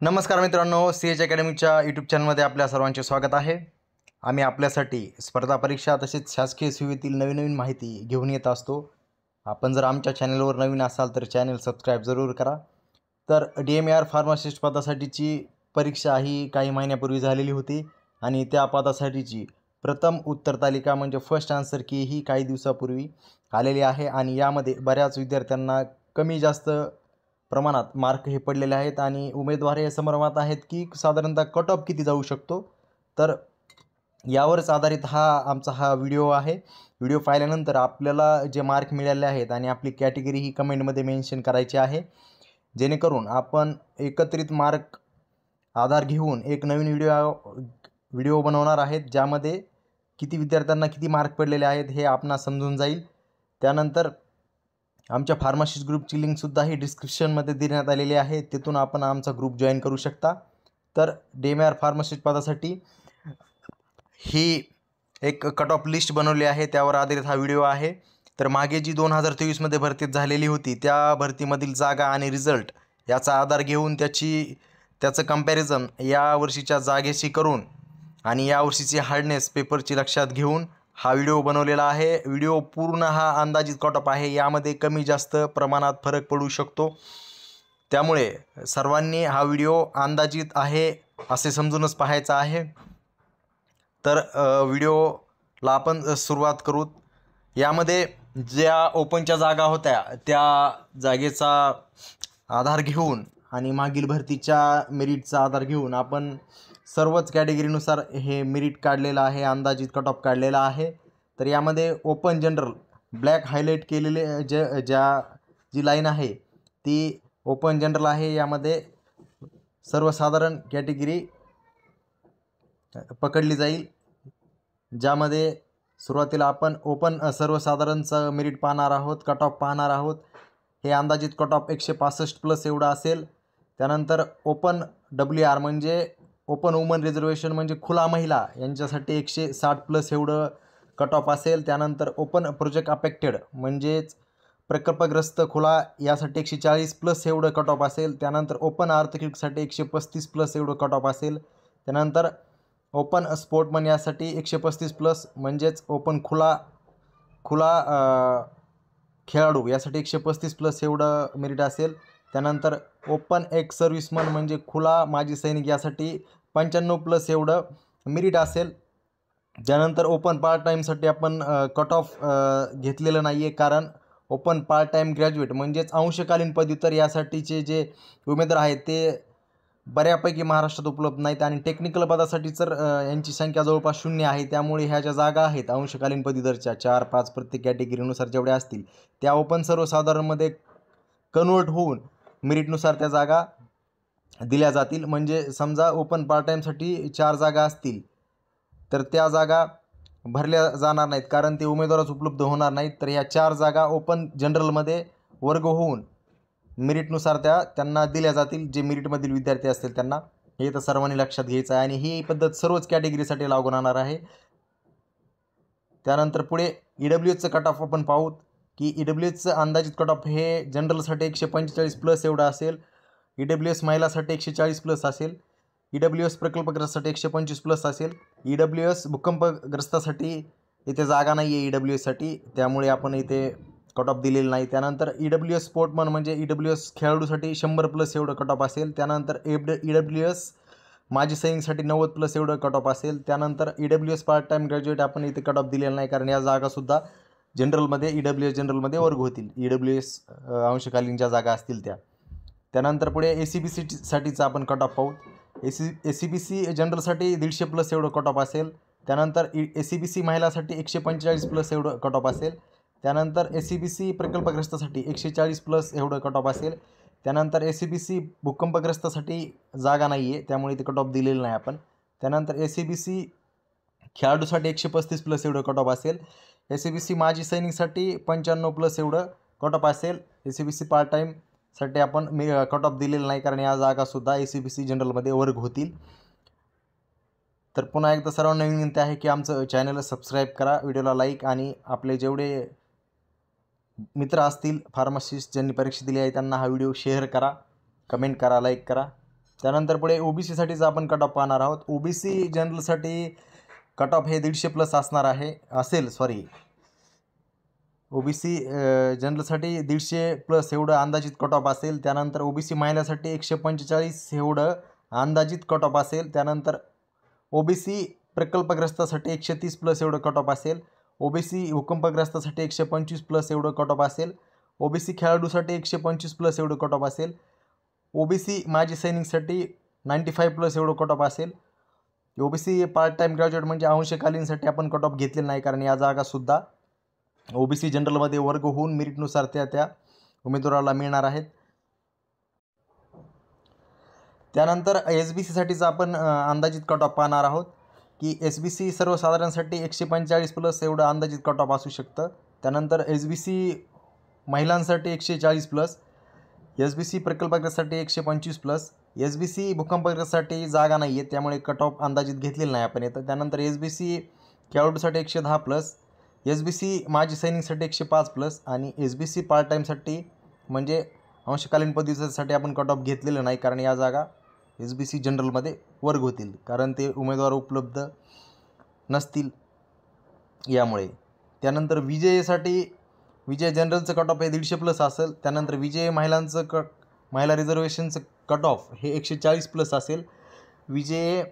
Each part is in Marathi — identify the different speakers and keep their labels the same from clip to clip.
Speaker 1: नमस्कार मित्रांनो, CH अकॅडमीच्या यूट्यूब चॅनलमध्ये आपल्या सर्वांचे स्वागत आहे। आम्ही आपल्यासाठी स्पर्धा परीक्षा तसेच शासकीय सेवेतील नवीन माहिती घेऊन येत असतो। आपण जर आमच्या चॅनलवर नवीन असाल तर चॅनल सबस्क्राइब जरूर करा। तर DMAR फार्मासिस्ट पदासाठीची परीक्षा ही काही महिन्यापूर्वी झालेली होती आणि त्या पदासाठीची प्रथम उत्तर तालिका म्हणजे फर्स्ट आन्सर की ही काही दिवसापूर्वी आलेली आहे आणि यामध्ये बऱ्याच विद्यार्थ्यांना कमी जास्त प्रमाणात मार्क हे पडलेले आहेत आणि उमेदवार हे संभ्रमात आहेत की साधारणतः कट ऑफ किती जाऊ शकतो। तर यावरच आधारित आमचा व्हिडिओ आहे। व्हिडिओ पाहिल्यानंतर आपल्याला जे मार्क मिळाले आहेत आणि आपली कॅटेगरी ही कमेंटमध्ये मेन्शन करायची आहे, जेणेकरून आपण एकत्रित मार्क आधार घेऊन एक नवीन व्हिडिओ बनवणार आहेत, ज्यामध्ये किती विद्यार्थ्यांना किती मार्क पडलेले आहेत हे आपणास समजून जाईल। त्यानंतर आमच्या फार्मासिस्ट ग्रुपची लिंकसुद्धा ही डिस्क्रिप्शनमध्ये देण्यात आलेली आहे, तिथून आपण आमचा ग्रुप जॉईन करू शकता। तर DMAR फार्मासिस्ट पदासाठी ही एक कट ऑफ लिस्ट बनवली आहे, त्यावर आधारित हा व्हिडिओ आहे। तर मागे जी 2023मध्ये भरती झालेली होती त्या भरतीमधील जागा आणि रिझल्ट याचा आधार घेऊन त्याचं कंपॅरिझन या वर्षीच्या जागेशी करून आणि या वर्षीची हार्डनेस पेपरची लक्षात घेऊन हा व्हिडिओ बनवलेला आहे। व्हिडिओ पूर्ण हा अंदाजित कट ऑफ आहे, यामध्ये कमी जास्त प्रमाणात फरक पडू शकतो, त्यामुळे सर्वांनी हा व्हिडिओ अंदाजित आहे असे समजूनच पाहायचा आहे। तर व्हिडिओला आपण सुरुवात करू। यामध्ये ज्या ओपनच्या जागा होत्या त्या जागेचा आधार घेऊन आणि मागील भरतीच्या मेरिटचा आधार घेऊन आपण सर्वच कॅटेगरीनुसार हे मेरिट काढलेलं आहे, अंदाजित कट ऑफ काढलेला आहे। तर यामध्ये ओपन जनरल ब्लॅक हायलाइट केलेले जी लाईन आहे ती ओपन जनरल आहे। यामध्ये सर्वसाधारण कॅटेगरी पकडली जाईल, ज्यामध्ये सुरुवातीला आपण ओपन सर्वसाधारणचं मेरिट पाहणार आहोत, कट ऑफ पाहणार आहोत। हे अंदाजित कट ऑफ 165 प्लस एवढा असेल। त्यानंतर ओपन WR म्हणजे ओपन वुमन रिझर्वेशन म्हणजे खुला महिला यांच्यासाठी 160 प्लस एवढं कट ऑफ असेल। त्यानंतर ओपन प्रोजेक्ट अफेक्टेड म्हणजेच प्रकल्पग्रस्त खुला यासाठी 140 प्लस एवढं कट ऑफ असेल। त्यानंतर ओपन आर्थिकसाठी 135 प्लस एवढं कट ऑफ असेल। त्यानंतर ओपन स्पोर्टमन यासाठी 135 प्लस म्हणजेच ओपन खुला खेळाडू यासाठी 135 प्लस एवढं मेरिट असेल। त्यानंतर ओपन एक्स सर्व्हिसमन म्हणजे खुला माजी सैनिक यासाठी 95 प्लस एवढं मेरिट असेल। त्यानंतर ओपन पार्ट टाईमसाठी आपण कट ऑफ घेतलेलं नाही आहे, कारण ओपन पार्ट टाईम ग्रॅज्युएट म्हणजेच अंशकालीन पदव्युत्तर यासाठीचे जे उमेदवार आहेत ते बऱ्यापैकी महाराष्ट्रात उपलब्ध नाहीत आणि टेक्निकल पदासाठी तर यांची संख्या जवळपास 0 आहे। त्यामुळे ह्या ज्या जागा आहेत अंशकालीन पदवीधरच्या 4-5 प्रत्येक कॅटेगरीनुसार जेवढ्या असतील त्या ओपन सर्वसाधारणमध्ये कन्वर्ट होऊन मेरिटनुसार त्या जागा दिल्या जातील। म्हणजे समजा ओपन पार्ट टाईमसाठी 4 जागा असतील तर त्या जागा भरल्या जाणार नाहीत, कारण ते उमेदवारच उपलब्ध होणार नाहीत। तर ह्या 4 जागा ओपन जनरलमध्ये वर्ग होऊन मेरिटनुसार त्यांना दिल्या जातील, जे मेरिटमधील विद्यार्थी असतील त्यांना। हे तर सर्वांनी लक्षात घ्यायचं आहे आणि ही पद्धत सर्वच कॅटेगरीसाठी लागू राहणार आहे। त्यानंतर पुढे EWSचं कट ऑफ आपण पाहूत की EWSचं अंदाजित कट ऑफ हे जनरलसाठी 145 प्लस एवढं असेल। EWS महिलासाठी 140 प्लस असेल। EWS प्रकल्पग्रस्तासाठी 125 प्लस असेल। EWS भूकंपग्रस्तासाठी इथे जागा नाही आहे EWSसाठी, त्यामुळे आपण इथे कट ऑफ दिलेलं नाही। त्यानंतर EWS स्पोर्टमन म्हणजे EWS खेळाडूसाठी 100 प्लस एवढं कट ऑफ असेल। त्यानंतर EWS माजी सैनिकसाठी 90 प्लस एवढं कट ऑफ असेल। त्यानंतर EWS पार्ट टाईम ग्रॅज्युएट आपण इथे कट ऑफ दिलेलं नाही, कारण या जागासुद्धा जनरलमध्ये EWS जनरलमध्ये वर्ग होतील, EWS अंशकालीन ज्या जागा असतील त्या। त्यानंतर पुढे ACBC साठीचा आपण कट ऑफ पाहू। ACBC जनरलसाठी 150 प्लस एवढं कट ऑफ असेल। त्यानंतर ACBC महिलासाठी 145 प्लस एवढं कट ऑफ असेल। त्यानंतर ACBC प्रकल्पग्रस्तासाठी 140 प्लस एवढं कट ऑफ असेल। त्यानंतर ACBC भूकंपग्रस्तासाठी जागा नाही आहे, त्यामुळे ते कट ऑफ दिलेलं नाही आपण। त्यानंतर ACBC खेळाडूसाठी 135 प्लस एवढं कट ऑफ असेल। ACBC माजी सैनिकसाठी 95 प्लस एवढं कट ऑफ असेल। ACBC पार्ट टाईमसाठी आपण कट ऑफ दिलेलं नाही, कारण या जागासुद्धा ACBC जनरलमध्ये वर्ग होतील। तर पुन्हा एकदा सर्वांना विनंती आहे की आमचं चॅनल सबस्क्राईब करा, व्हिडिओला लाईक आणि आपले जेवढे मित्र असतील फार्मासिस्ट ज्यांनी परीक्षा दिली आहे त्यांना हा व्हिडिओ शेअर करा, कमेंट करा, लाईक करा। त्यानंतर पुढे OBC साठीचा आपण कट ऑफ पाहणार आहोत. OBC जनरलसाठी कट ऑफ हे 150+ असणार आहे OBC जनरलसाठी 150+ एवढं अंदाजित कट ऑफ असेल. त्यानंतर OBC महिलासाठी 145 एवढं अंदाजित कट ऑफ असेल. त्यानंतर OBC प्रकल्पग्रस्तासाठी 130+ एवढं कट ऑफ असेल. OBC भूकंपग्रस्तासाठी 125+ एवढं कट ऑफ असेल. OBC खेळाडूसाठी 125+ एवढं कट ऑफ असेल. OBC माजी सैनिकसाठी 95+ एवढं कट ऑफ असेल. OBC पार्ट टाईम ग्रॅज्युएट म्हणजे अंशकालीनसाठी आपण कट ऑफ घेतलेला नाही, कारण या जागासुद्धा OBC जनरलमध्ये वर्ग होऊन मेरिटनुसार त्या उमेदवाराला मिळणार आहेत. त्यानंतर SBC साठीचा आपण अंदाजित कट ऑफ पाहणार आहोत की SBC सर्वसाधारणसाठी 145+ एवढं अंदाजित कट ऑफ असू शकतं. त्यानंतर SBC महिलांसाठी 140+, SBC प्रकल्पग्रस्तासाठी 125+, SBC भूकंपग्रस्तासाठी जागा नाही आहे त्यामुळे कट ऑफ अंदाजित घेतलेलं नाही आपण येतं. त्यानंतर SBC खेळाडूसाठी 110+, SBC माजी सैनिकसाठी 105+ आणि SBC पार्ट टाईमसाठी म्हणजे अंशकालीन पदवीसाठी आपण कट ऑफ घेतलेलं नाही, कारण या जागा SBC जनरलमध्ये वर्ग होतील, कारण ते उमेदवार उपलब्ध नसतील यामुळे. त्यानंतर विजय जनरलचं कट ऑफ हे 150+ असेल. त्यानंतर विजय महिला रिझर्वेशनचं कट ऑफ हे 140+ असेल. विजय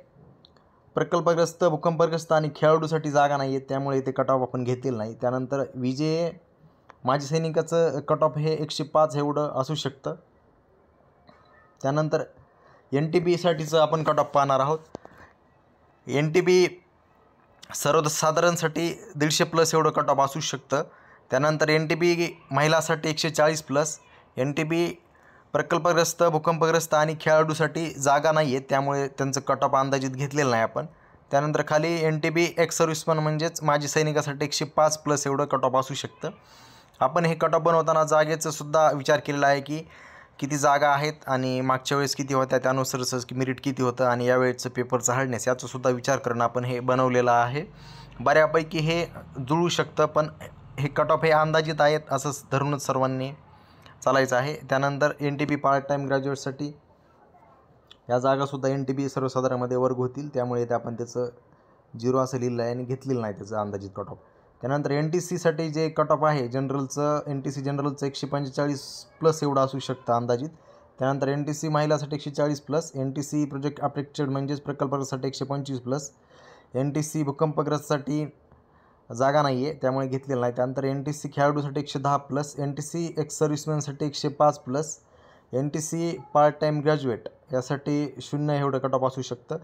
Speaker 1: प्रकल्पग्रस्त, भूकंपग्रस्त आणि खेळाडूसाठी जागा नाही आहेत त्यामुळे ते कट ऑफ आपण घेतलेलं नाही. त्यानंतर विजय माजी सैनिकाचं कट ऑफ हे 105 एवढं असू शकतं. त्यानंतर NTB साठीचं आपण कट ऑफ पाहणार आहोत. NTB सर्वसाधारणसाठी 150+ एवढं कट ऑफ असू शकतं. त्यानंतर NTB महिलासाठी 140+, NTB प्रकल्पग्रस्त, भूकंपग्रस्त आणि खेळाडूसाठी जागा नाही आहेत त्यामुळे त्यांचं कट ऑफ अंदाजित घेतलेलं नाही आपण. त्यानंतर खाली NTB एक्स सर्व्हिसमन म्हणजेच माजी सैनिकासाठी 105+ एवढं कट ऑफ असू शकतं. आपण हे कट ऑफ बनवताना जागेचं सुद्धा विचार केलेला आहे की किती जागा आहेत आणि मागच्या वेळेस किती होत्या त्यानुसारच मेरिट किती होतं आणि यावेळेचं पेपरचा हार्डनेस याचा सुद्धा विचार करून आपण हे बनवलेलं आहे. बऱ्यापैकी हे जुळू शकतं, पण हे कट ऑफ हे अंदाजित आहेत असंच धरूनच सर्वांनी चालायचं आहे. त्यानंतर NTB पार्ट टाईम ग्रॅज्युएटसाठी या जागासुद्धा NTB सर्वसाधारणमध्ये वर्ग होतील त्यामुळे ते आपण त्याचं 0 असं लिहिलं आहे आणि घेतलेलं नाही त्याचं अंदाजित कट ऑफ. त्यानंतर NTCसाठी जे कट ऑफ आहे NTC जनरलचं 145+ एवढं असू शकतं अंदाजित. त्यानंतर NTC महिलासाठी 140+, NTC प्रोजेक्ट अपेक्टेड म्हणजेच प्रकल्पासाठी 125+, NTC भूकंपग्रस्तसाठी जागा नाही आहे त्यामुळे घेतलेलं नाही. त्यानंतर NTC खेळाडूसाठी 110+, NTC एक्स सर्व्हिसमॅनसाठी 105+, NTC पार्ट टाईम ग्रॅज्युएट यासाठी 0 एवढं कट ऑफ असू शकतं.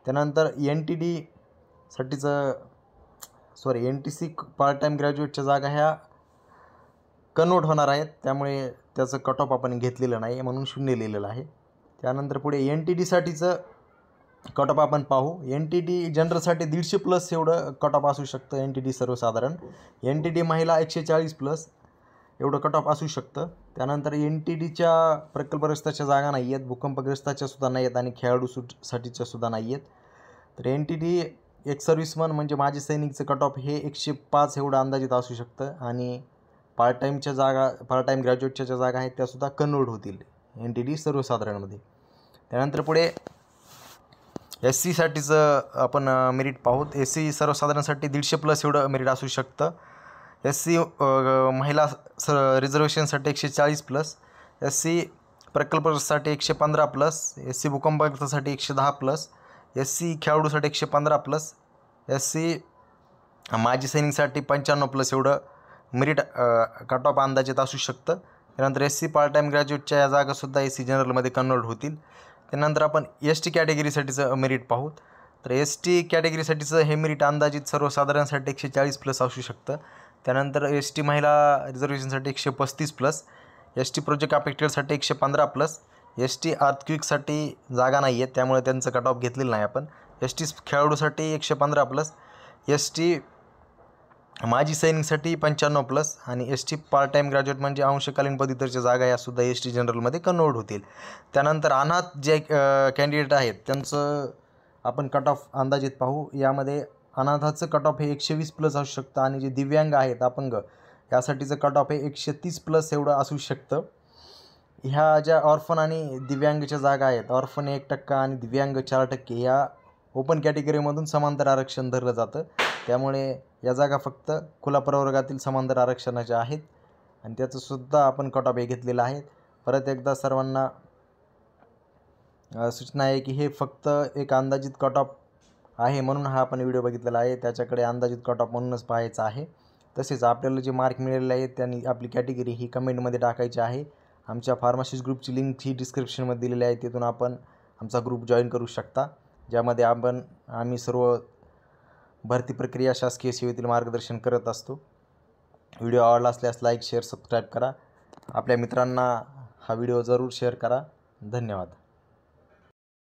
Speaker 1: त्यानंतर NTC पार्ट टाईम ग्रॅज्युएटच्या जागा ह्या कन्वर्ट होणार आहेत त्यामुळे त्याचं कट ऑफ आपण घेतलेलं नाही म्हणून 0 लिहिलेलं आहे. त्यानंतर पुढे NTD साठीचं कट ऑफ आपण पाहू. NTD जनरलसाठी 150+ एवढं कट ऑफ असू शकतं. NTD सर्वसाधारण. NTD महिला 140+ एवढं कट ऑफ असू शकतं. त्यानंतर NTDच्या प्रकल्पग्रस्ताच्या जागा नाही आहेत, भूकंपग्रस्ताच्या सुद्धा नाही आहेत आणि खेळाडूसाठीच्या सुद्धा नाही आहेत. तर NTD एक्स सर्व्हिसमन म्हणजे माजी सैनिकचं कट ऑफ हे 105 एवढं अंदाजित असू शकतं आणि पार्ट टाईम ग्रॅज्युएटच्या ज्या जागा आहेत त्यासुद्धा कन्वर्ट होतील NTD सर्वसाधारणमध्ये. त्यानंतर पुढे SC साठीचं आपण मेरिट पाहूत. SC सर्वसाधारणसाठी 150+ एवढं मेरिट असू शकतं. SC महिला रिझर्वेशनसाठी 140+, SC प्रकल्पसाठी 115+, SC भूकंपग्रस्तासाठी 110+, SC खेळाडूसाठी 115+, SC माजी सैनिकसाठी 95+ एवढं मेरिट कट ऑफ अंदाजित असू शकतं. त्यानंतर SC पार्ट टाईम ग्रॅज्युएटच्या या जागासुद्धा SC जनरलमध्ये कन्वर्ट होतील. त्यानंतर आपण ST कॅटेगरीसाठीचं मेरिट पाहूत. तर ST कॅटेगरीसाठीचं हे मेरिट अंदाजित सर्वसाधारणसाठी 140+ असू शकतं. त्यानंतर ST महिला रिझर्वेशनसाठी 135+, ST प्रोजेक्ट अपेक्टेडसाठी 115+, ST अर्थक्विकसाठी जागा नाही आहेत त्यामुळे त्यांचं कट ऑफ घेतलेलं नाही आपण. ST खेळाडूसाठी 115+, ST माजी सैनिकसाठी 95+ आणि ST पार्ट टाईम ग्रॅज्युएट म्हणजे अंशकालीन पदव्युत्तरच्या जागा यासुद्धा ST जनरलमध्ये कन्वर्ट होतील. त्यानंतर अनाथ जे कॅन्डिडेट आहेत त्यांचं आपण कट ऑफ अंदाजित पाहू. यामध्ये अनाथाचं कट ऑफ हे 120+ असू शकतं आणि जे दिव्यांग आहेत अपंग यासाठीचं कट ऑफ हे 130+ एवढं असू शकतं. ह्या ज्या ऑर्फन आणि दिव्यांगच्या जागा आहेत, ऑर्फन 1% आणि दिव्यांग 4%, या ओपन कॅटेगरीमधून समांतर आरक्षण धरलं जातं. त्यामुळे या जागा फक्त खुला प्रवर्गातील समांतर आरक्षणाच्या आहेत आणि त्याचंसुद्धा आपण कट ऑफ हे घेतलेलं आहे. परत एकदा सर्वांना सूचना आहे की हे फक्त एक अंदाजित कट ऑफ आहे, म्हणून हा आपण व्हिडिओ बघितलेला आहे. त्याच्याकडे अंदाजित कट ऑफ म्हणूनच पाहायचं आहे. तसेच आपल्याला जे मार्क मिळालेले आहेत त्यांनी आपली कॅटेगरी ही कमेंटमध्ये टाकायची आहे. आमच्या फार्मासिस्ट ग्रुपची लिंक ही डिस्क्रिप्शनमध्ये दिलेली आहे. तिथून आपण आमचा ग्रुप जॉईन करू शकता, ज्यामध्ये आम्ही सर्व भरती प्रक्रिया शासकीय सेवेतील मार्गदर्शन करत असतो. व्हिडिओ आवडला असल्यास लाईक, शेअर, सबस्क्राईब करा. आपल्या मित्रांना हा व्हिडिओ जरूर शेअर करा. धन्यवाद.